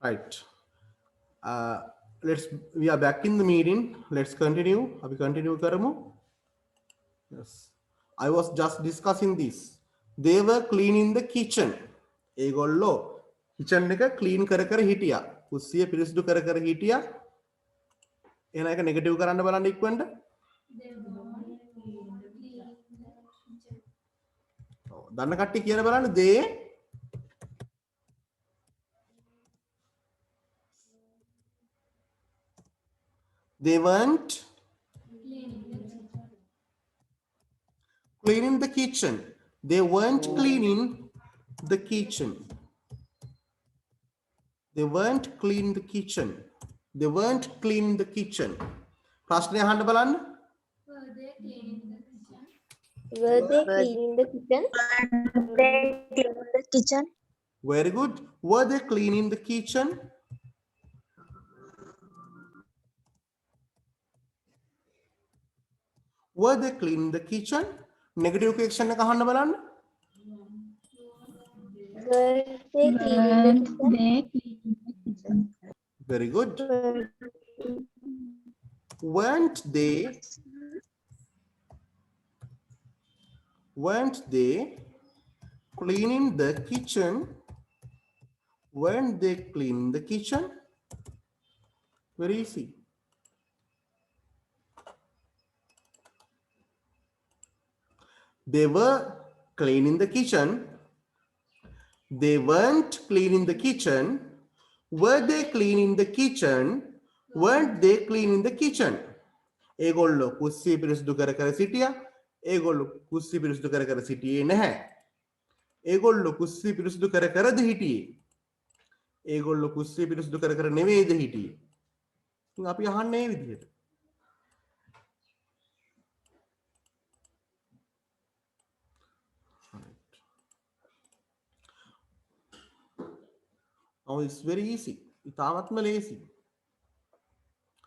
Right. Uh, let's. We are back in the meeting. Let's continue. Have we continue, Karamu? Yes. I was just discussing this. They were cleaning the kitchen. ඒගොල්ලෝ kitchen එක clean කර කර හිටියා. කුස්සිය පිරිසිදු කර කර හිටියා. එහෙනම් ඒක නෙගටිව් කරන්න බලන්න ඉක්මනට. දන්න කට්ටිය කියන බලන්න they weren't cleaning the kitchen. They weren't cleaning the kitchen. They weren't cleaning the kitchen. They weren't cleaning the kitchen. ප්‍රශ්නය අහන්න බලන්න. Were they cleaning the kitchen? Very good. Were they cleaning the kitchen? Were they cleaning the kitchen? Negative question එක අහන්න බලන්න. Were they cleaning the kitchen? Very good. Weren't they cleaning the kitchen? Weren't they cleaning the kitchen? Very easy. They were cleaning the kitchen. They weren't cleaning the kitchen. Were they cleaning the kitchen? Weren't they cleaning the kitchen? ඒගොල්ලෝ කුස්සිය පිරිසිදු කර කර සිටියා. ඒගොල්ලෝ කුස්සිය පිරිසිදු කර කර සිටියේ නැහැ. ඒගොල්ලෝ කුස්සිය පිරිසිදු කර කරද හිටියේ. ඒගොල්ලෝ කුස්සිය පිරිසිදු කර කර නෙවෙයිද හිටියේ. ඉතින් අපි අහන්නේ මේ විදිහට. Oh, it's very easy. ඉතාමත්ම ලේසි.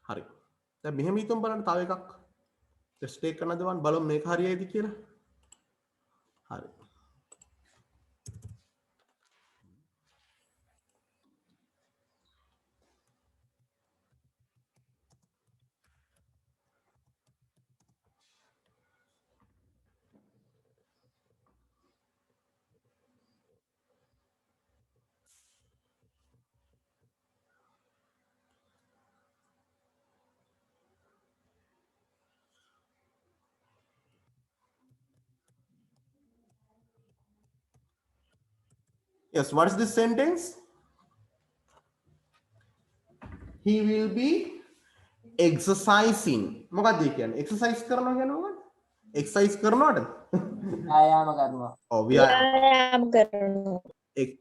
හරි. දැන් මෙහෙම හිතමු බලන්න තව එකක්. Let's take another one. බලමු මේක හරියයිද කියලා. හරි. Yes, what is this sentence? He will be exercising. මොකක්ද ඒ කියන්නේ? exercise කරනවා කියන්නේ මොකක්ද? exercise කරනවද? ආයාම කරනවා. ඔව් ව්‍යායාම කරනවා.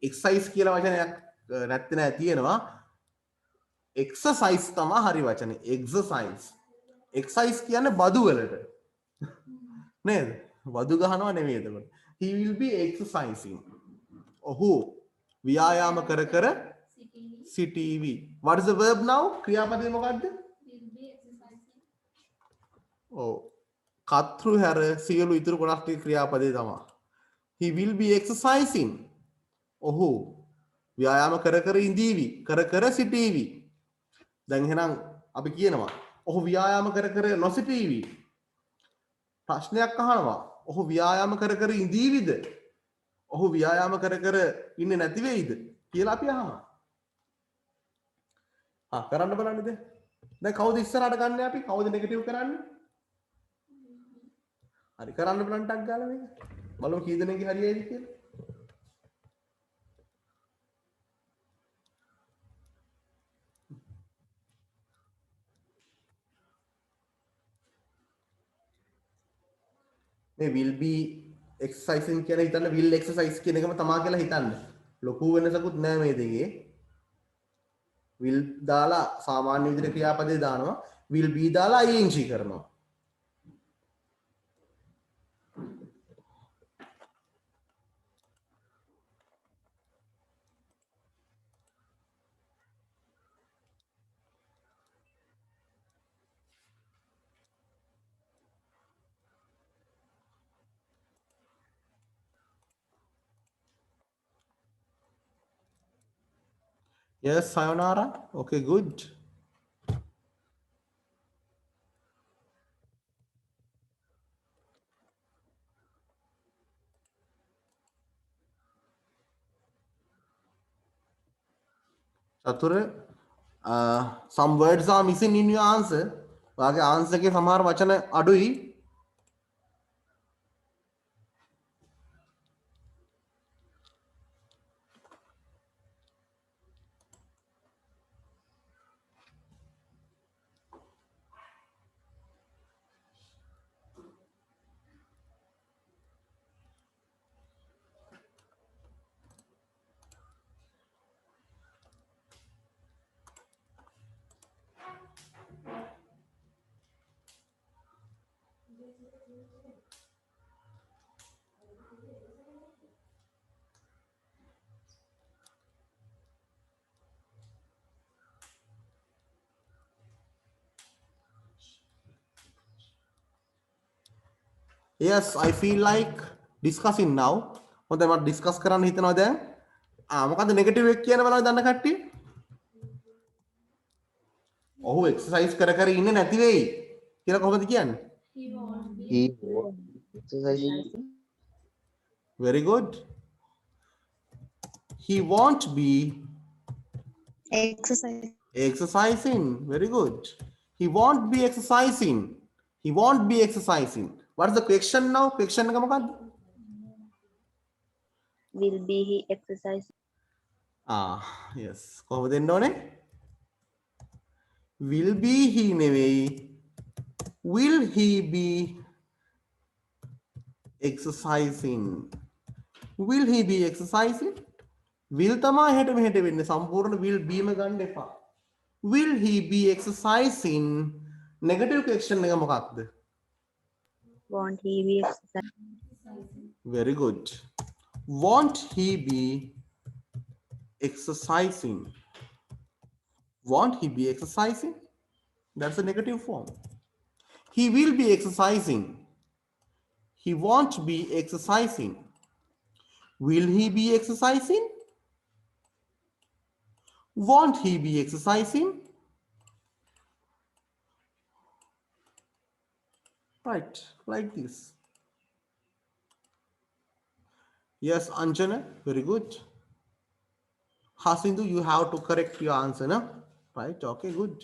exercise කියලා වචනයක් නැත්te නෑ තියෙනවා. exercise තමයි හරි වචනේ. exercise. exercise කියන්නේ බදු වලට. නේද? බදු ගහනවා නෙමෙයි එතකොට. He will be exercising. ඔහු ව්‍යායාම කර කර සිටීවි. What is the verb now? ක්‍රියාපදේ මොකද්ද? ඔව්. කතෘ හැර සියලු ඉතුරු කොටස් ටික ක්‍රියාපදේ තමයි. He will be exercising. ඔහු ව්‍යායාම කර කර ඉඳීවි. කර කර සිටීවි. දැන් එහෙනම් අපි කියනවා ඔහු ව්‍යායාම කර කර නොසිටීවි. ප්‍රශ්නයක් අහනවා. ඔහු ව්‍යායාම කර කර ඉඳීවිද? ඔහු ව්‍යායාම කර කර ඉන්නේ නැති වෙයිද කියලා අපි අහනවා. කරන්න බලන්න දැන්. දැන් කවුද ඉස්සරහට ගන්න අපි? කවුද නෙගටිව් කරන්නේ? හරි කරන්න බලන්න ටක් ගාලා මේක. බලමු කී දෙනෙක්ගේ හරියයිද කියලා. මේ will be exercising කියන හිතන්න will exercise කියන එකම තමා කියලා හිතන්න. ලොකු වෙනසකුත් නෑ මේ දෙකේ. will දාලා සාමාන්‍ය විදිහට ක්‍රියාපදේ දානවා. will be දාලා ing කරනවා. Yes, sayonara. Okay, good. Chatura, some words are missing in your answer. वाके आंसर के समार वचन अडुई. Yes, I feel like discussing now. මොකද මම discuss කරන්න හිතනවා දැන්. මොකද්ද negative එක කියන බලන්න දන්න කට්ටිය? ඔහු exercise කර කර ඉන්නේ නැති වෙයි කියලා කොහොමද කියන්නේ? He was exercising. Very good. He won't be Exercise. exercising. Very good. He won't be exercising. He won't be exercising. What is the question now? Question එක මොකද්ද? Will be he exercise? Yes. කොහොමද දෙන්න ඕනේ? Will be he නෙවෙයි. Will he be exercising? Will he be exercising? Will තමයි හෙට මෙහෙට වෙන්නේ. සම්පූර්ණ will be ම ගන්න එපා. Will he be exercising? Negative question එක මොකක්ද? Won't he be exercise? Very good. Won't he be exercising? Won't he be exercising? That's a negative form. He will be exercising. He won't be exercising. Will he be exercising? Won't he be exercising? Right, like this. Yes, Anjana, very good. Hasindu, you have to correct your answer, no? Right, okay, good.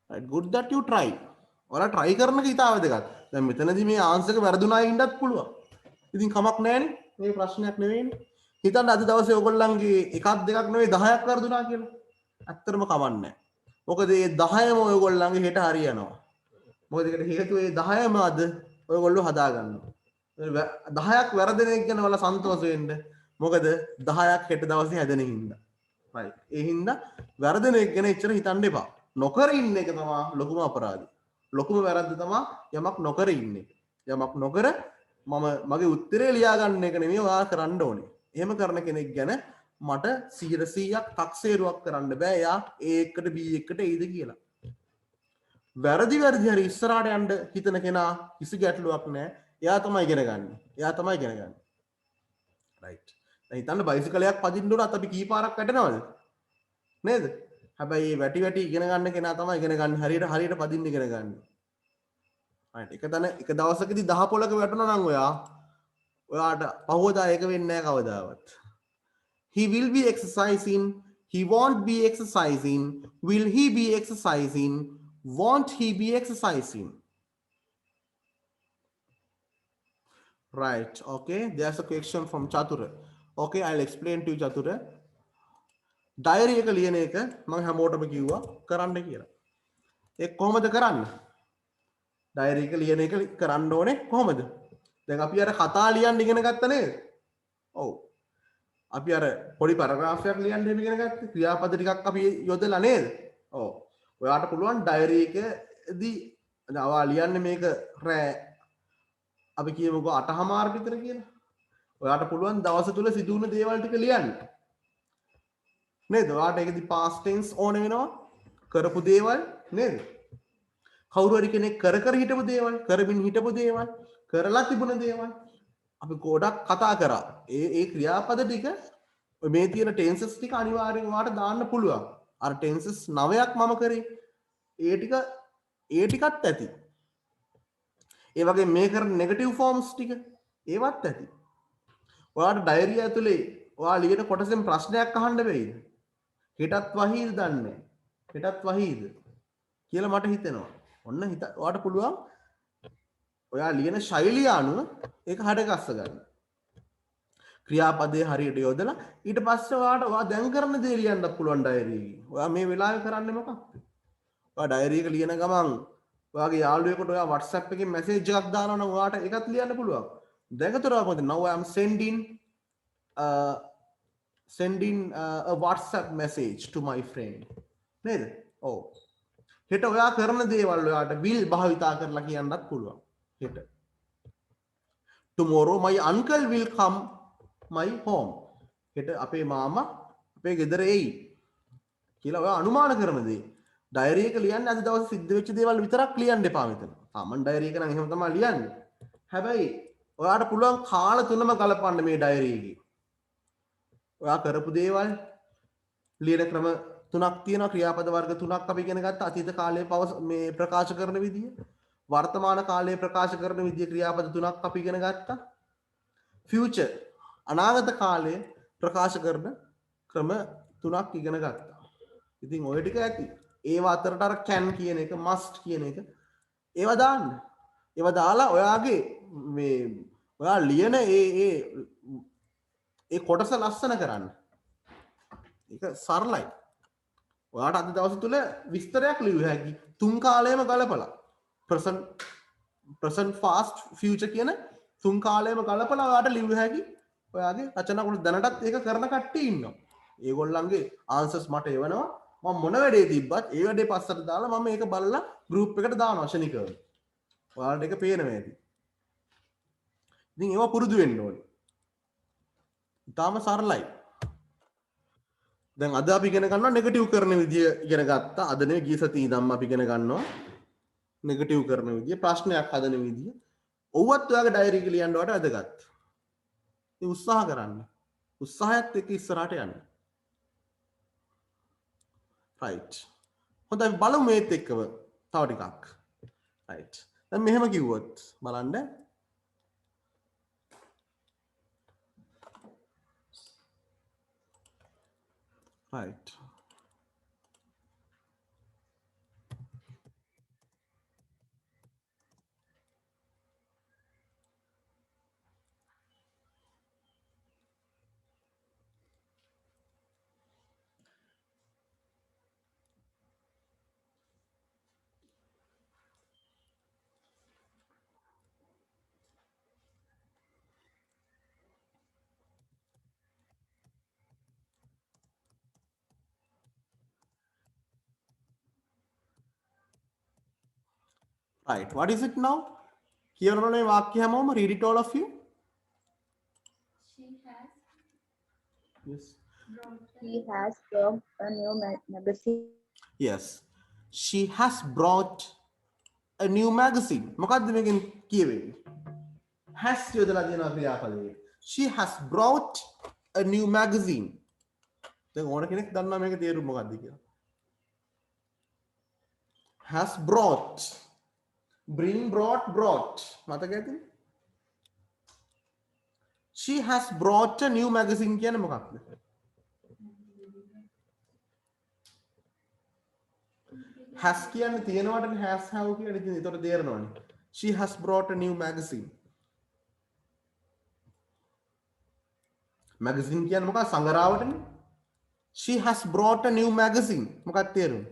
Right, good that you try. ඔයාලා try කරන එක ඉතාල වැදගත්. දැන් මෙතනදී මේ answer එක වැරදුනා ඉන්නත් පුළුවන්. ඉතින් කමක් නැහැනේ. මේ ප්‍රශ්නයක් නෙවෙයිනේ. හිතන්න අද දවසේ ඔයගොල්ලන්ගේ එකක් දෙකක් නෙවෙයි 10ක් වැරදුනා කියලා. ඇත්තටම කමක් නැහැ. මොකද මේ 10ම ඔයගොල්ලන්ගේ හෙට හරියනවා. මොකද ඒකට හේතුව මේ 10ම අද ඔයගොල්ලෝ හදා ගන්නවා. 10ක් වැරදෙන එක ගැන ඔයාලා සන්තෝෂ වෙන්න. මොකද 10ක් හෙට දවසේ හැදෙන හින්දා. right. ඒ හින්දා වැරදෙන එක ගැන එච්චර හිතන්න එපා. නොකර ඉන්න එක තමයි ලොකුම අපරාධය. ලොකුම වැරද්ද තමයි යමක් නොකර ඉන්න එක. යමක් නොකර මම මගේ උත්තරේ ලියා ගන්න එක නෙමෙයි ඔයා කරන්න ඕනේ. එහෙම කරන කෙනෙක් ගැන මට 100%ක් තක්සේරුවක් කරන්න බෑ. එයා A එකට B එකට Aද කියලා. වැරදි හරි ඉස්සරහට යන්න හිතන කෙනා කිසි ගැටලුවක් නැහැ. එයා තමයි ඉගෙන ගන්න. එයා තමයි ඉගෙන ගන්න. right. දැන් හිතන්න බයිසිකලයක් පදින්න උනත් අපි කී පාරක් වැටෙනවද? නේද? හැබැයි වැටි ඉගෙන ගන්න කෙනා තමයි ඉගෙන ගන්න. හරියට පදින්න ඉගෙන ගන්න. right. එක දවසකදී 10 පොලක වැටුණා නම් ඔයාට පහවදා ඒක වෙන්නේ නැහැ කවදාවත්. He will be exercising. He won't be exercising. Will he be exercising? Won't he be exercising? Right. Okay. There's a question from Chatura. Okay, I'll explain to you, Chatura. Diary එක ලියන එක මම හැමෝටම කිව්වා කරන්න කියලා. ඒක කොහොමද කරන්නේ? Diary එක ලියන එක කරන්න ඕනේ කොහොමද? දැන් අපි අර කතා ලියන්න ඉගෙන ගත්ත නේද? ඔව්. අපි අර පොඩි පැරග්‍රාෆ් එකක් ලියන්න ඉගෙන ගත්තා. ක්‍රියාපද ටිකක් අපි යොදලා නේද? ඔව්. ඔයාට පුළුවන් ඩයරි එකදී ඔයා ලියන්නේ මේක රෑ අපි කියමුකෝ 8:00 විතර කියලා. ඔයාට පුළුවන් දවස තුල සිදු වුණ දේවල් ටික ලියන්න. නේද? ඔයාට ඒකදී past tense ඕන වෙනවා. කරපු දේවල් නේද? කවුරු හරි කෙනෙක් කර හිටපු දේවල්, කරමින් හිටපු දේවල්, කරලා තිබුණ දේවල් අපි ගොඩක් කතා කරා. ඒ ක්‍රියාපද ටික මේ තියෙන ටෙන්සස් ටික අනිවාර්යෙන් ඔයාලට දාන්න පුළුවන්. අර ටෙන්සස් 9ක් මම කරේ. ඒ ටිකත් ඇති. ඒ වගේ මේ කරන නෙගටිව් ෆෝම්ස් ටික ඒවත් ඇති. ඔයාලට ඩයරි ඇතුලේ ඔයා ලියන කොටසෙන් ප්‍රශ්නයක් අහන්න වෙයිද? හෙටත් වහීද දන්නේ. හෙටත් වහීද කියලා මට හිතෙනවා. ඔන්න ඔයාලට පුළුවන් ඔයා ලියන ශෛලිය අනුව ඒක හඩගස්ස ගන්න. ක්‍රියාපදයේ හරියට යොදලා ඊට පස්සේ ඔයා දැන් කරන දේ ලියන්නත් පුළුවන් ඩයරි එකේ. ඔයා මේ වෙලාවේ කරන්නේ මොකක්ද? ඔයා ඩයරි එක ලියන ගමන් ඔයාගේ යාළුවෙකුට ඔයා WhatsApp එකෙන් මැසේජ් එකක් දානවා නම් ඔයාට ඒකත් ලියන්න පුළුවන්. දැන් අතට ඔයා කොහොමද? Now I am sending a WhatsApp message to my friend. නේද? ඔව්. හෙට ඔයා කරන දේවල් ඔයාට will භාවිතා කරලා කියන්නත් පුළුවන්. හෙට. Tomorrow my uncle will come my home. හෙට අපේ මාමා අපේ ගෙදර එයි කියලා ඔයා අනුමාන කරන දේ. ඩයරි එක ලියන්නේ අද දවසේ සිද්ධ වෙච්ච දේවල් විතරක් ලියන්න එපා මෙතන. සාමාන්‍ය ඩයරි එක නම් එහෙම තමයි ලියන්නේ. හැබැයි ඔයාට පුළුවන් කාල තුනම ගලපන්න මේ ඩයරි එකේ. ඔයා කරපු දේවල් ලියන ක්‍රම තුනක් තියෙනවා. ක්‍රියාපද වර්ග තුනක් අපි ඉගෙන ගත්තා. අතීත කාලයේ මේ ප්‍රකාශ කරන විදිය, වර්තමාන කාලයේ ප්‍රකාශ කරන විදිය ක්‍රියාපද තුනක් අපි ඉගෙන ගත්තා. ෆියුචර් අනාගත කාලයේ ප්‍රකාශ කරන ක්‍රම තුනක් ඉගෙන ගත්තා. ඉතින් ඔය ටික ඇති. ඒවා අතරට අර can කියන එක, must කියන එක ඒවා දාන්න. ඒවා දාලා ඔයාගේ මේ ඔයා ලියන ඒ කොටස ලස්සන කරන්න. ඒක සරලයි. ඔයාට අද දවස තුල විස්තරයක් ලියුව හැකි. තුන් කාලයම ගලපලා. present fast future කියන තුන් කාලයම ගලපලා ඔයාට ලියුව හැකි. ඔයාගේ රචනා කොට දැනටත් ඒක කරන කට්ටිය ඉන්නවා. ඒගොල්ලන්ගේ answers මට එවනවා. මම මොන වැඩේ තිබ්බත් ඒ වැඩේ පස්සට දාලා මම මේක බලලා group එකට දානවා ශනිකව. ඔයාලට ඒක පේනවා ඇති. ඉතින් ඒවා පුරුදු වෙන්න ඕනේ. ඊටාම සරලයි. දැන් අද අපි ඉගෙන ගන්නවා නෙගටිව් කරන විදිය ඉගෙන ගත්තා. අද නෙවෙයි ගිය සතියේ ඉඳන්ම අපි ඉගෙන ගන්නවා නෙගටිව් කරන විදිය, ප්‍රශ්නයක් හදන විදිය. ඔව්වත් ඔයාගේ ඩයරි එක ලියන්න වට වැදගත්. ඉතින් උත්සාහ කරන්න. උත්සාහයත් එක්ක ඉස්සරහට යන්න. right. හොඳයි බලමු මේත් එක්කම තව ටිකක්. right. දැන් මෙහෙම කිව්වොත් බලන්න. right. Right. What is it now? කියවනවනේ මේ වාක්‍ය හැමෝම read it all of you. Yes. He has brought a new magazine. Yes. She has brought a new magazine. මොකද්ද මේකෙන් කියවෙන්නේ? has යොදලා දෙනවා ක්‍රියාපදයේ. She has brought a new magazine. දැන් ඕන කෙනෙක් දන්නවා මේක තේරුම මොකද්ද කියලා. has brought. Bring, brought. මතක ඇතිනේ? She has brought a new magazine කියන්නේ මොකක්ද? has කියන්නේ තියෙනවටනේ has have කියන්නේ ඉතින් ඒතකොට තේරෙනවනේ. She has brought a new magazine. magazine කියන්නේ මොකක්ද? සංගරාවටනේ. She has brought a new magazine. මොකක්ද තේරුම?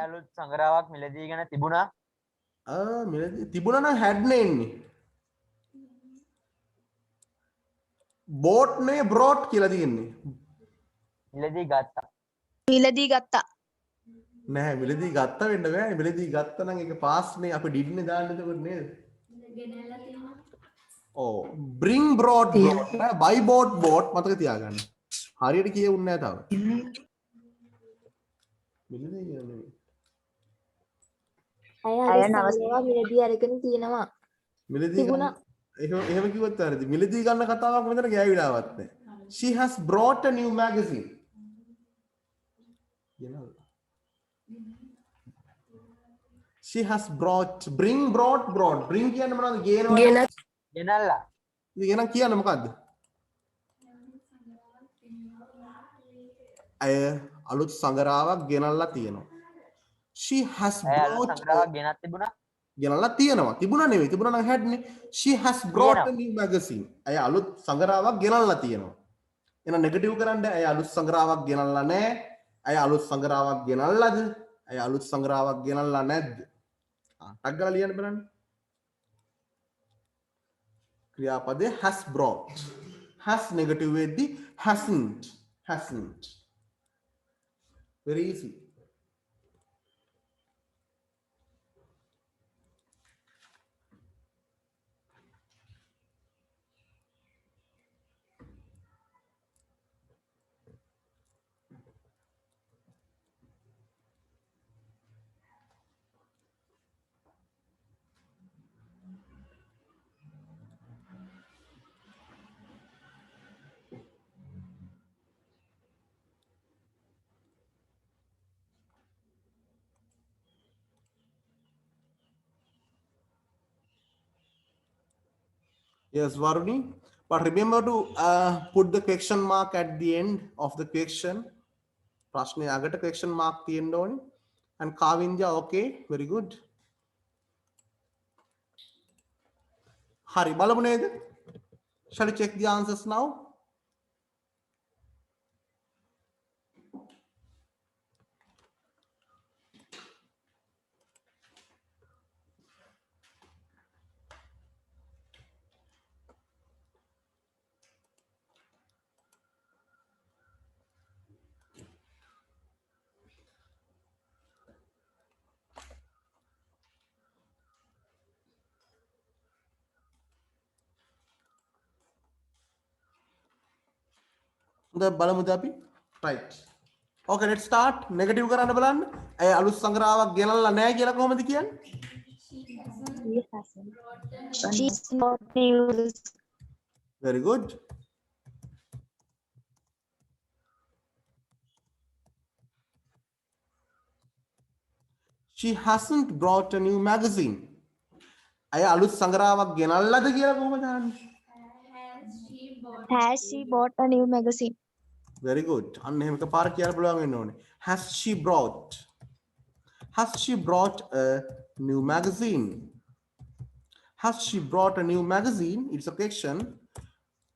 අලුත් සංග්‍රහයක් මිලදීගෙන තිබුණා. මිලදී තිබුණා නම් had නේ එන්නේ. bought නේ brought කියලා තියෙන්නේ. මිලදී ගත්තා. මිලදී ගත්තා. නෑ මිලදී ගත්ත වෙන්න බෑ. මිලදී ගත්ත නම් ඒක pass නේ අපි did නේ දාන්න එතකොට නේද? ගෙනල්ලා තියෙනවා. ඔව් bring brought buy bought මතක තියාගන්න. හරියට කියෙන්නේ නෑ තව. මිලදී කියන්නේ අය නවසේවා මිලදී අරගෙන තියෙනවා. මිලදී තිබුණා. එහෙම කිව්වත් හරිද? මිලදී ගන්න කතාවක් මෙතන ගෑවිලාවත් නැහැ. She has brought a new magazine. ගෙනල්ලා. She has brought bring කියන්නේ මොනවද? ගේනවා. ගෙනල්ලා. ඉතින් එහෙනම් කියන්නේ මොකද්ද? අය අලුත් සංගරාවක් ගෙනල්ලා තියෙනවා. She has ඇය අලුත් brought සංග්‍රහයක් ගෙනත් තිබුණා. ගෙනල්ලා තියෙනවා. තිබුණා නෙවෙයි. තිබුණා නම් හැඩ්නේ. She has brought a new magazine. අය අලුත් සංගරාවක් ගෙනල්ලා තියෙනවා. එහෙනම් නෙගටිව් කරන්න ඇය අලුත් සංගරාවක් ගෙනල්ලා නැහැ. ඇය අලුත් සංගරාවක් ගෙනල්ලාද? ඇය අලුත් සංගරාවක් ගෙනල්ලා නැද්ද? ටක් ගාලා ලියන්න බලන්න. ක්‍රියාපදේ has brought. has negative වෙද්දි hasn't. Very easy. Yes, Varuni. But remember to put the question mark at the end of the question. ප්‍රශ්නේ අගට question mark තියෙන්න ඕනේ. And Kavindya, okay, very good. හරි බලමු නේද? Shall we check the answers now? හොඳ බලමුද අපි? Right. Okay, let's start. Negative කරන්න බලන්න. ඇය අලුත් සංග්‍රහයක් ගෙනල්ලා නැහැ කියලා කොහොමද කියන්නේ? She hasn't. She's not used. Very good. She hasn't brought a new magazine. අය අලුත් සංග්‍රහයක් ගෙනල්ලාද කියලා කොහොමද අහන්නේ? Has she bought a new magazine? Very good. අන්න එහෙම එකපාර කියලා බලවන් වෙන්න ඕනේ. Has she brought a new magazine? Has she brought a new magazine? It's a question.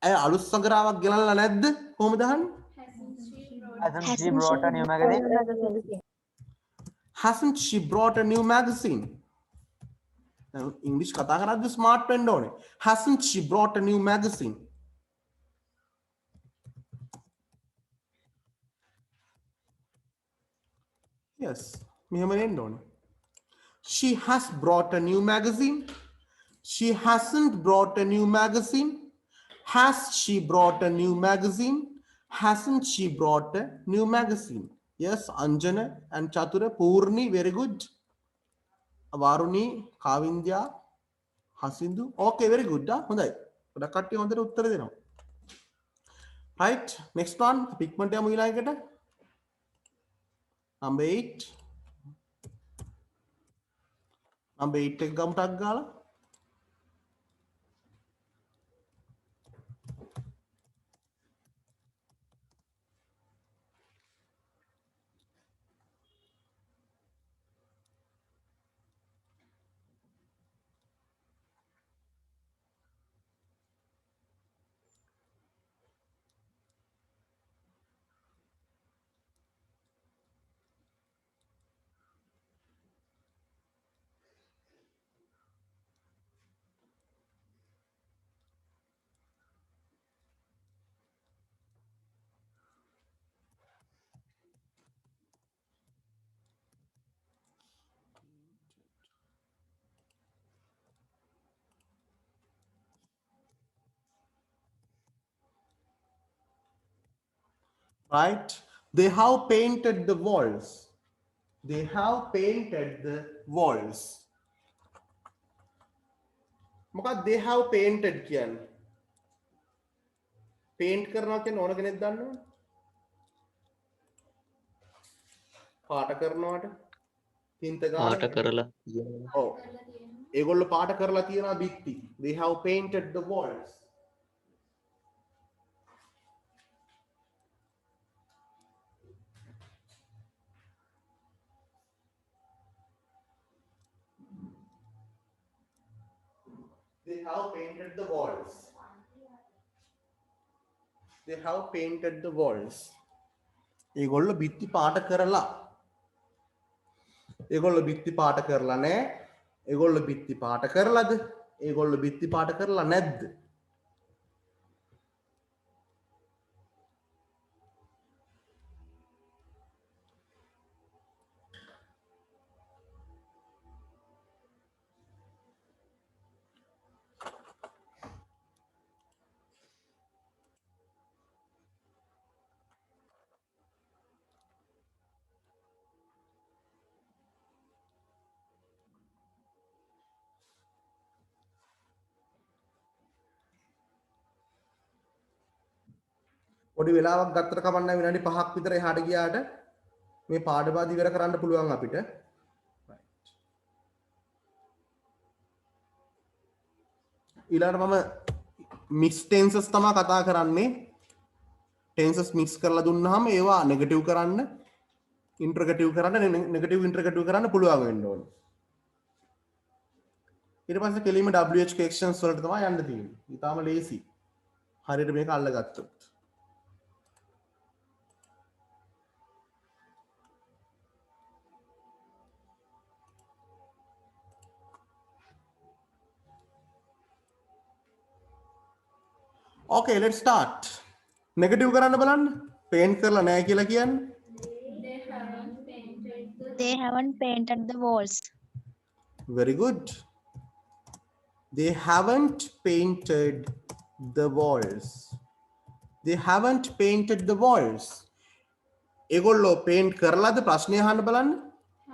ඇය අලුත් සංග්‍රහයක් ගෙනල්ලා නැද්ද? කොහොමද අහන්නේ? Hasn't she brought a new magazine? Hasn't she brought a new magazine? දැන් ඉංග්‍රීසි කතා කරද්දී ස්මාර්ට් වෙන්න ඕනේ. Hasn't she brought a new magazine? Yes, මෙහෙම වෙන්න ඕනේ. She has brought a new magazine. She hasn't brought a new magazine. Has she brought a new magazine? Hasn't she brought a new magazine? Yes, Anjana and Chatura, Purni, very good. Varuni, Kavindya, Hasindu. Okay, very good. හොඳයි. ගොඩක් කට්ටිය හොඳට උත්තර දෙනවා. Right, next one. Pigment යමු ඊළඟට. Number 8. Number 8 එක ගමු ටක් ගාලා. Right? They have painted the walls. They have painted the walls. මොකක්ද they have painted කියන්නේ? paint කරනවා කියන්නේ ඕන කෙනෙක් දන්නවනේ. පාට කරනවාට තින්ත පාට ගාන. කරලා තියෙනවා. ඔව්. ඒගොල්ලෝ පාට කරලා තියනවා බිත්ති. They have painted the walls. They have painted the walls. They have painted the walls. ඒගොල්ලෝ බිත්ති පාට කරලා. ඒගොල්ලෝ බිත්ති පාට කරලා නැහැ. ඒගොල්ලෝ බිත්ති පාට කරලාද? ඒගොල්ලෝ බිත්ති පාට කරලා නැද්ද? පොඩි වෙලාවක් ගත්තට කමන්නේ විනාඩි 5ක් විතර එහාට ගියාට මේ පාඩපාද ඉවර කරන්න පුළුවන් අපිට. ඊළඟට මම mixed tenses තමයි කතා කරන්නේ. tenses mix කරලා දුන්නාම ඒවා negative කරන්න, interrogative කරන්න, negative interrogative කරන්න පුළුවන් වෙන්න ඕනේ. ඊට පස්සේ කෙලින්ම WH questions වලට තමයි යන්න තියෙන්නේ. ඊටාම ලේසි. හරියට මේක අල්ලගත්තොත්. Okay, let's start. Negative කරන්න බලන්න. paint කරලා නැහැ කියලා කියන්නේ. They haven't painted the walls. Very good. They haven't painted the walls. They haven't painted the walls. ඒගොල්ලෝ paint කරලාද ප්‍රශ්නේ අහන්න බලන්න.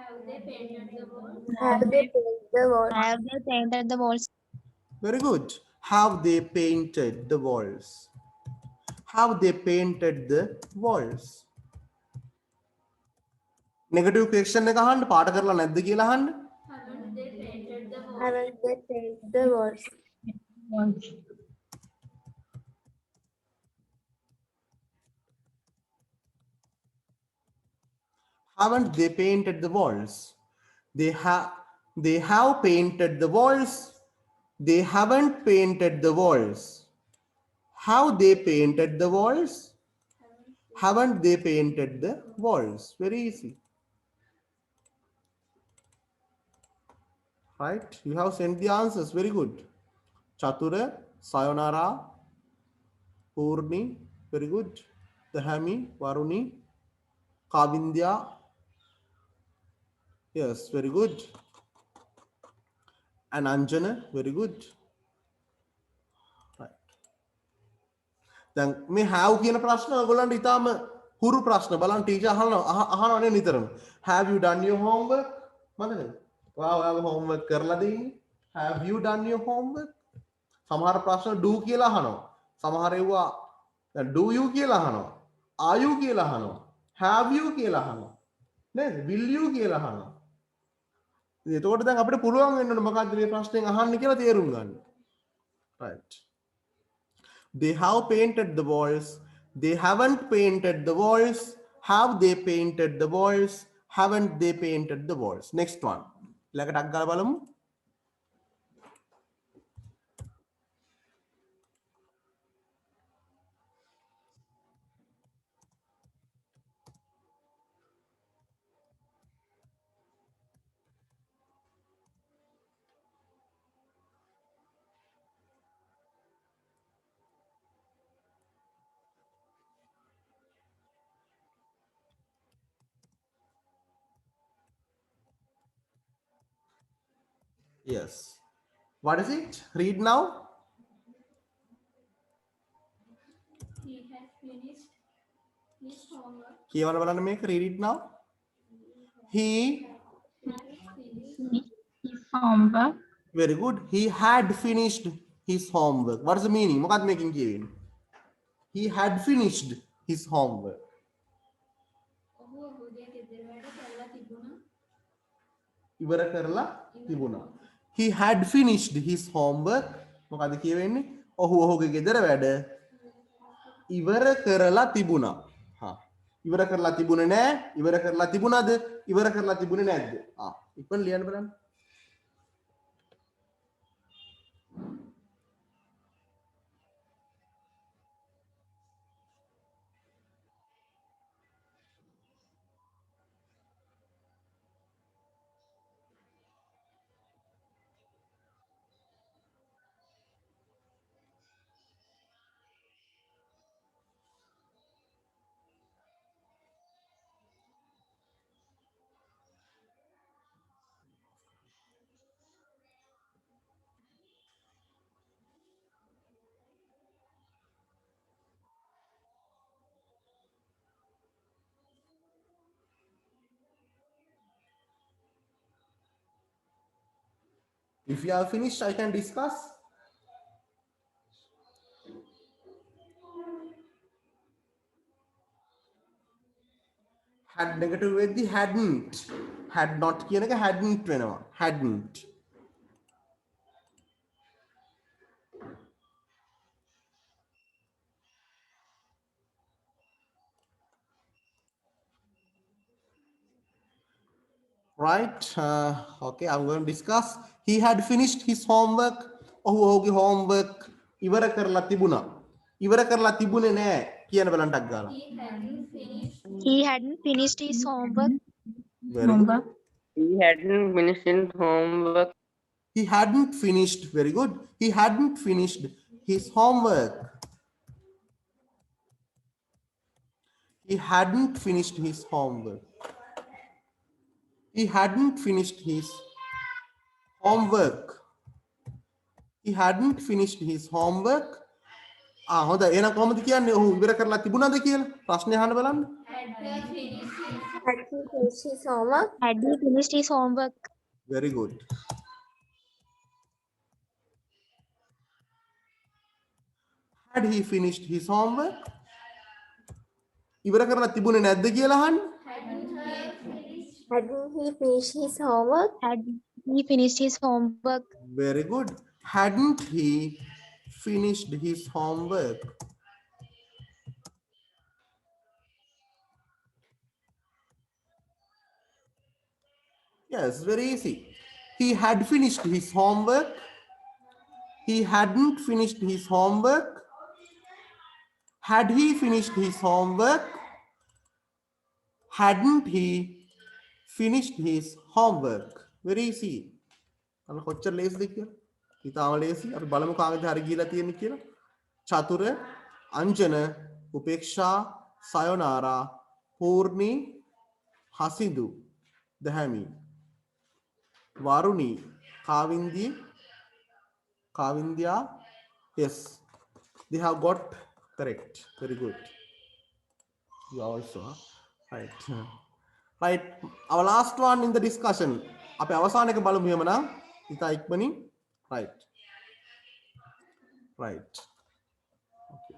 Have they painted the walls? Have they painted the walls? Very good. Have they painted the walls? Have they painted the walls? Negative question එක අහන්න පාට කරලා නැද්ද කියලා අහන්න. Haven't they painted the walls? Haven't they painted the walls? Haven't they painted the walls? They have painted the walls. They haven't painted the walls. Have they painted the walls? Haven't they painted the walls? Very easy. Right? You have sent the answers. Very good. Chatura, Sayonara, Purni. Very good. Dahami, Varuni, Kavindya. Yes, very good. And Anjana, very good. Right. දැන් මේ have කියන ප්‍රශ්න ඔයගොල්ලන්ට ඊටාම හුරු ප්‍රශ්න බලන්න teacher අහනවනේ නිතරම. Have you done your homework? මතකද? ඔයාගේ homework කරලාද ඉන්නේ? Have you done your homework? සමහර ප්‍රශ්න do කියලා අහනවා. සමහර ඒවා do you කියලා අහනවා. Are you කියලා අහනවා. Have you කියලා අහනවා. නේද? Will you කියලා අහනවා. එතකොට දැන් අපිට පුළුවන් වෙන්න ඕනේ මොකක්ද මේ ප්‍රශ්නෙන් අහන්නේ කියලා තේරුම් ගන්න. Right. They have painted the walls. They haven't painted the walls. Have they painted the walls? Haven't they painted the walls? Next one. ඊළඟට අග්ගල බලමු. Yes. What is it? Read now. He has finished his homework. කියවන බලන්න මේක. Read it now. He His homework. Very good. He had finished his homework. What is the meaning? මොකක්ද මේකෙන් කියවෙන්නේ? He had finished his homework. ඔහු ඔහුගේ ගෙදර වැඩ කරලා තිබුණා. ඉවර කරලා තිබුණා. He had finished his homework. මොකක්ද කියවෙන්නේ? ඔහු ඔහුගේ ගෙදර වැඩ ඉවර කරලා තිබුණා. හා. ඉවර කරලා තිබුණේ නැහැ. ඉවර කරලා තිබුණාද? ඉවර කරලා තිබුණේ නැද්ද? ඉක්මන ලියන්න බලන්න. If you are finished, I can discuss. Had negative with the hadn't. Had not කියන එක hadn't වෙනවා. Hadn't. Right. Okay, I'm going to discuss. He had finished his homework. ඔහු ඔහුගේ homework ඉවර කරලා තිබුණා. ඉවර කරලා තිබුණේ නැහැ කියන බලන්න ටක් ගාලා. He hadn't finished his homework. Very good. He hadn't finished his homework. He hadn't finished. Very good. He hadn't finished his homework. He hadn't finished his homework. He hadn't finished his homework. He hadn't finished his homework. හොඳයි. එහෙනම් කොහොමද කියන්නේ? ඔහු ඉවර කරලා තිබුණාද කියලා? ප්‍රශ්නේ අහන්න බලන්න. Had he finished his homework? Had he finished his homework? Very good. Had he finished his homework? ඉවර කරලා තිබුණේ නැද්ද කියලා අහන්න. Hadn't he finished his homework? Had he finished his homework? Very good. Hadn't he finished his homework? Yes, very easy. He had finished his homework. He hadn't finished his homework. Had he finished his homework? Hadn't he finished his homework? Very easy. අන්න කොච්චර ලේසිද කියලා. ඉතාලම ලේසි. අපි බලමු කාගෙද හරි ගිහලා තියෙන්නේ කියලා. චතුර, අංජන, උපේක්ෂා, සයෝනාරා, පූර්ණි, හසිදු, දහමි, Waruni, කාවින්දියා. Yes, they have got correct. Very good. You also, huh? Right. Right. Our last one in the discussion. අපි අවසාන එක බලමු එහෙමනම්. ඉතා ඉක්මනින්. Right. Right. Okay.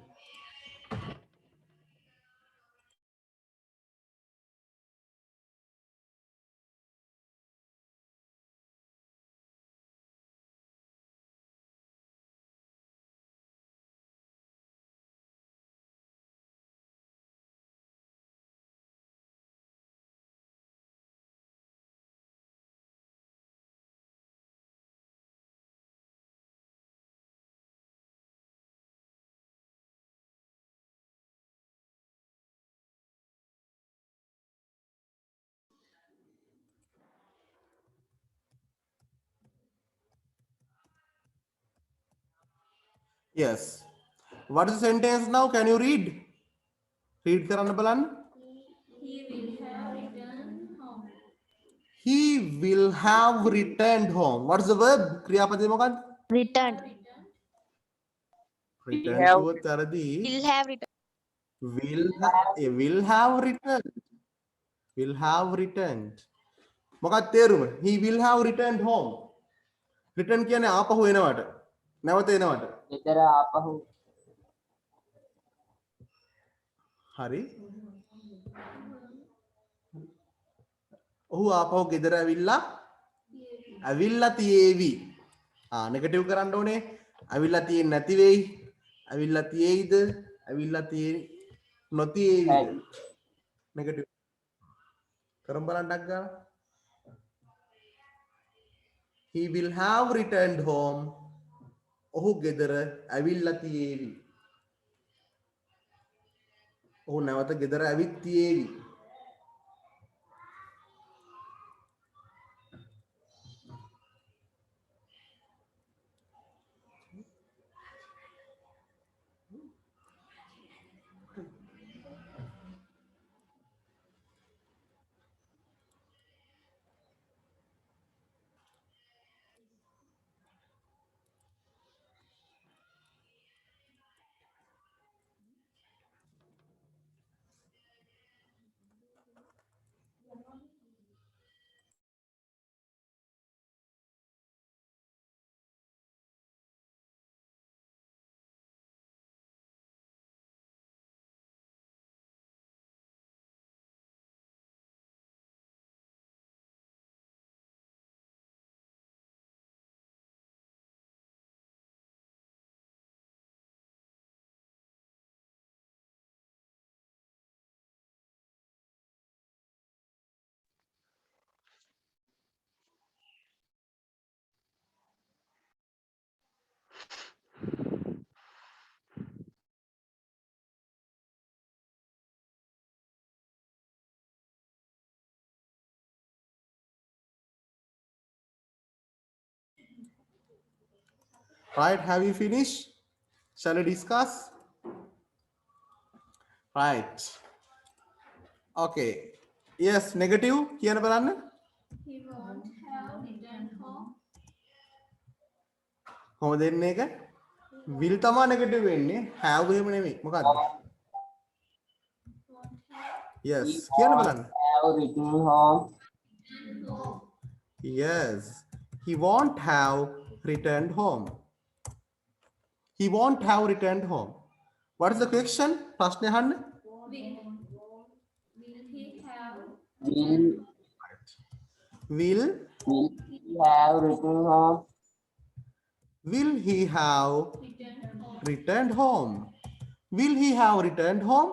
Yes. What is the sentence now? Can you read? Read කරන්න බලන්න. He will have returned home. What is the verb? ක්‍රියාපදේ මොකක්ද? Returned. Return have- to තරදී Will have returned. will have returned. Will have returned. මොකක්ද තේරුම? He will have returned home. return කියන්නේ ආපහු එනවට. නැවත එනවට. ගෙදර ආපහු හරි. ඔහු ආපහු ගෙදර ඇවිල්ලා තියේවි. නෙගටිව් කරන්න ඕනේ. ඇවිල්ලා තියෙන්නේ නැති වෙයි. ඇවිල්ලා තියේයිද? ඇවිල්ලා නොතියේවිද? නෙගටිව් කරන් බලන්නක් ගන්න. He will have returned home. ඔහු ගෙදර ඇවිල්ලා තියේවි. ඔහු නැවත ගෙදර ඇවිත් තියේවි. Right, have you finished? Shall we discuss? Right. Okay. Yes, negative. කියන බලන්න. He won't have returned home. කොහොමද දෙන්නේ එක? will තමයි negative වෙන්නේ. have එහෙම නෙමෙයි. මොකද්ද? Yes. කියන බලන්න. have returned home. Yes. He won't have returned home. He won't have returned home. What is the question? ප්‍රශ්නේ අහන්න. Will Will he have returned home? Will he have returned home? Will he have returned home?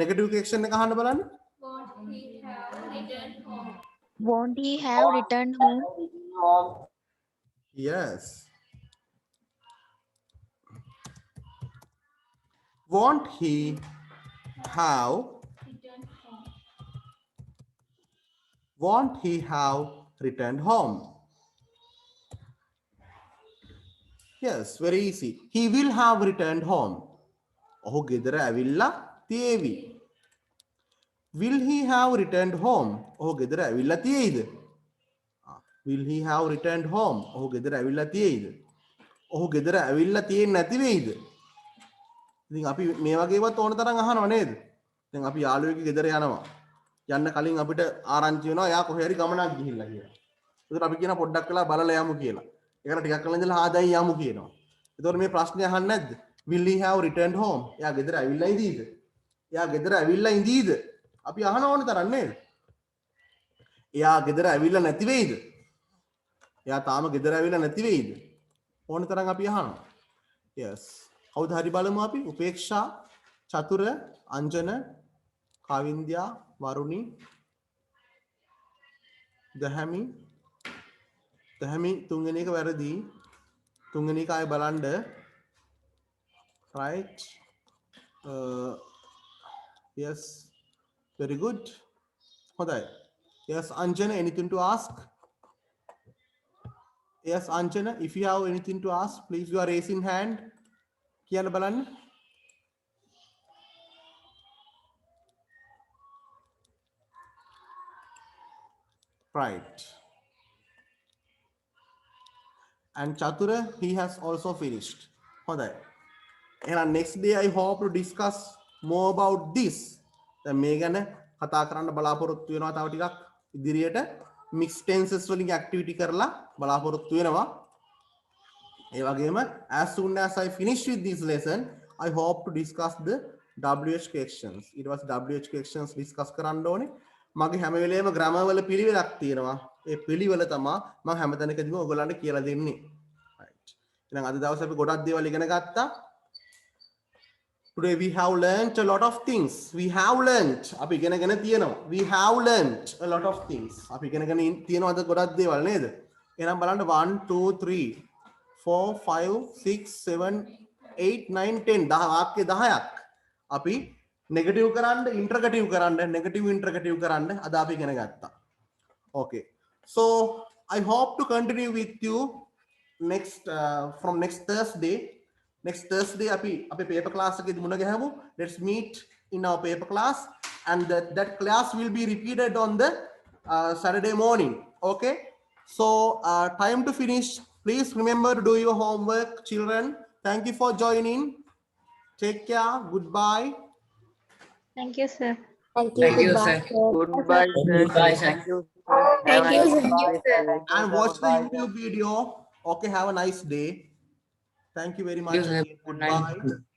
Negative question එක අහන්න බලන්න. Won't he have returned home? Won't he have returned home? Home. Yes. Won't he have returned home? Yes, very easy. He will have returned home. ඔහු ගෙදර ඇවිල්ලා තියේවි. Will he have returned home? ඔහු ගෙදර ඇවිල්ලා තියේයිද? Will he have returned home? ඔහු ගෙදර ඇවිල්ලා තියේයිද? ඔහු ගෙදර ඇවිල්ලා තියෙන්නේ නැති වෙයිද? ඉතින් අපි මේ වගේවත් ඕන තරම් අහනව නේද? දැන් අපි යාළුවෙක්ගේ ගෙදර යනවා. යන්න කලින් අපිට ආරංචි වෙනවා එයා කොහේ හරි ගමනක් ගිහිල්ලා කියලා. ඒකට අපි කියන පොඩ්ඩක් වෙලා බලලා යමු කියලා. ඒකට ටිකක් කලින් ඉඳලා ආදයි යමු කියනවා. ඒතකොට මේ ප්‍රශ්නේ අහන්නේ නැද්ද? Will he have returned home? එයා ගෙදර ඇවිල්ලා ඉඳීද? එයා ගෙදර ඇවිල්ලා ඉඳීද? අපි අහන ඕන තරම් නේද? එයා ගෙදර ඇවිල්ලා නැති වෙයිද? එයා තාම ගෙදර ඇවිල්ලා නැති වෙයිද? ඕන තරම් අපි අහනවා. Yes. කවුද හරි බලමු අපි. උපේක්ෂා, චතුර, අංජන, කවින්ද්‍යා, වරුණි, දහමි තුන්වෙනි එක වැරදි. තුන්වෙනි එක ආයෙ බලන්න. Right. Yes. Very good. හොඳයි. Yes, Anjana, anything to ask? Yes, Anjana, if you have anything to ask, please, you are raising hand. කියන්න බලන්න. Right. And Chatura, he has also finished. හොඳයි. එහෙනම් next day I hope to discuss more about this. දැන් මේ ගැන කතා කරන්න බලාපොරොත්තු වෙනවා තව ටිකක් ඉදිරියට. mixed tenses වලින් activity කරලා බලාපොරොත්තු වෙනවා. ඒ වගේම as soon as I finish with this lesson, I hope to discuss the WH questions. ඊට පස්සේ WH questions discuss කරන්න ඕනේ. මගේ හැම වෙලේම grammar වල පිළිවෙලක් තියෙනවා. ඒ පිළිවෙල තමයි මම හැමතැනකදීම ඔයගොල්ලන්ට කියලා දෙන්නේ. right. එහෙනම් අද දවසේ අපි ගොඩක් දේවල් ඉගෙන ගත්තා. Today we have learnt a lot of things. We have learnt. අපි ඉගෙනගෙන තියෙනවා. We have learnt a lot of things. අපි ඉගෙනගෙන තියෙනවා අද ගොඩක් දේවල් නේද? එහෙනම් බලන්න 1 2 3 4 5 6 7 8 9 10 වාක්‍ය 10ක් අපි නෙගටිව් කරන්න ඉන්ටර්ගටිව් කරන්න නෙගටිව් ඉන්ටර්ගටිව් කරන්න අද අපි ඉගෙන ගත්තා. Okay. So I hope to continue with you next from next Thursday. Next Thursday අපි paper class එකේදී මුණ ගැහමු. Let's meet in our paper class and that class will be repeated on the Saturday morning. Okay. So time to finish. Please remember to do your homework, children. Thank you for joining. Take care. Goodbye. Thank you, sir. Thank you. Goodbye, sir. Goodbye, sir. Goodbye, sir. Thank you. Thank you, sir. And watch the YouTube video. Okay. Have a nice day. Thank you very much. Yes, sir. Goodbye.